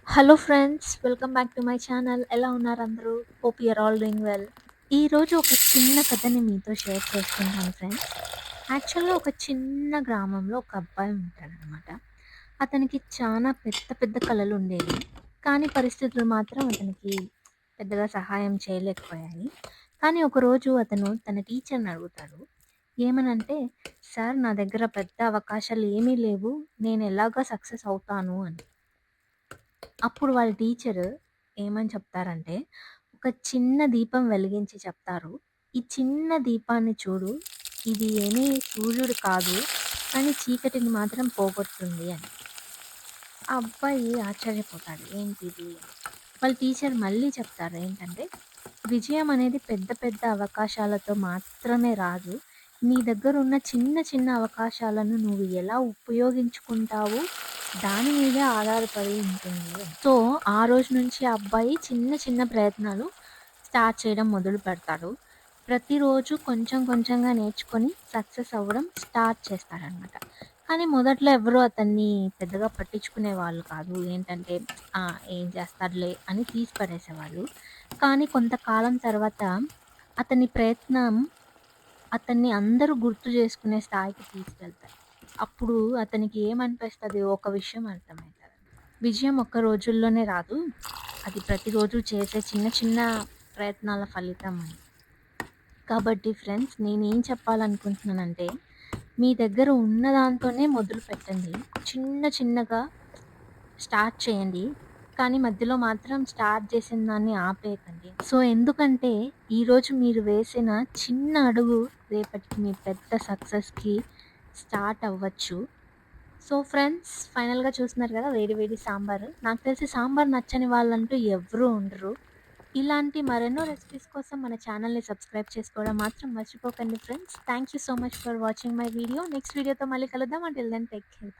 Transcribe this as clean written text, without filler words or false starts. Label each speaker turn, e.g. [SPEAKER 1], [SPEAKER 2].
[SPEAKER 1] Hello friends, welcome back to my channel. ఎలా ఉన్నారు అందరూ? Hope you are all doing well. ఈరోజు ఒక చిన్న కథని మీతో షేర్ చేసుకుంటాను ఫ్రెండ్స్. యాక్చువల్‌గా ఒక చిన్న గ్రామంలో ఒక అబ్బాయి ఉంటాడనమాట. అతనికి చాలా పెద్ద పెద్ద కలలుండేవి. కానీ పరిస్థితులు మాత్రం అతనికి పెద్దగా సహాయం చేయలేకపోయాయి. కానీ ఒకరోజు అతను తన టీచర్‌ని అడుగుతాడు. ఏమనంటే, "సార్, నా దగ్గర పెద్ద అవకాశాలు ఏమీ లేవు. నేను ఎలాగా సక్సెస్ అవుతాను" అని. అప్పుడు వాళ్ళ టీచరు ఏమని చెప్తారంటే, ఒక చిన్న దీపం వెలిగించి చెప్తారు. "ఈ చిన్న దీపాన్ని చూడు. ఇది ఏమీ సూర్యుడు కాదు. కానీ చీకటిని మాత్రం పోగొడుతుంది" అని. ఆ అబ్బాయి ఆశ్చర్యపోతాడు. ఏంటిది అని. వాళ్ళ టీచర్ మళ్ళీ చెప్తారు ఏంటంటే, "విజయం అనేది పెద్ద పెద్ద అవకాశాలతో మాత్రమే రాదు. నీ దగ్గరున్న చిన్న చిన్న అవకాశాలను నువ్వు ఎలా ఉపయోగించుకుంటావో దాని మీదే ఆధారపడి ఉంటుంది" అని. సో, ఆ రోజు నుంచి ఆ అబ్బాయి చిన్న చిన్న ప్రయత్నాలు స్టార్ట్ చేయడం మొదలుపెడతాడు. ప్రతిరోజు కొంచెం కొంచెంగా నేర్చుకొని సక్సెస్ అవ్వడం స్టార్ట్ చేస్తాడనమాట. కానీ మొదట్లో ఎవ్వరు అతన్ని పెద్దగా పట్టించుకునేవాళ్ళు కాదు. ఏంటంటే, ఏం చేస్తాడులే అని తీసి పడేసేవాళ్ళు. కానీ కొంతకాలం తర్వాత అతని ప్రయత్నం అతన్ని అందరూ గుర్తు చేసుకునే స్థాయికి తీసుకెళ్తాయి. అప్పుడు అతనికి ఏమనిపిస్తది, ఒక విషయం అర్థమైతది. విజయం ఒక్క రోజుల్లోనే రాదు. అది ప్రతిరోజు చేసే చిన్న చిన్న ప్రయత్నాల ఫలితం అని. కాబట్టి ఫ్రెండ్స్, నేనేం చెప్పాలనుకుంటున్నానంటే, మీ దగ్గర ఉన్న దాంతోనే మొదలుపెట్టండి. చిన్న చిన్నగా స్టార్ట్ చేయండి. కానీ మధ్యలో మాత్రం స్టార్ట్ చేసిన దాన్ని ఆపేయకండి. సో, ఎందుకంటే ఈరోజు మీరు వేసిన చిన్న అడుగు రేపటికి మీ పెద్ద సక్సెస్‌కి స్టార్ట్ అవ్వచ్చు. సో ఫ్రెండ్స్, ఫైనల్‌గా చూస్తున్నారు కదా, వేడి వేడి సాంబారు. నాకు తెలిసి సాంబార్ నచ్చని వాళ్ళంటూ ఎవ్వరూ ఉండరు. ఇలాంటి మరెన్నో రెసిపీస్ కోసం మన ఛానల్‌ని సబ్స్క్రైబ్ చేసుకోవడం మాత్రం మర్చిపోకండి friends. Thank you so much for watching my video. Next వీడియోతో మళ్ళీ కలుద్దాం. Until then take care.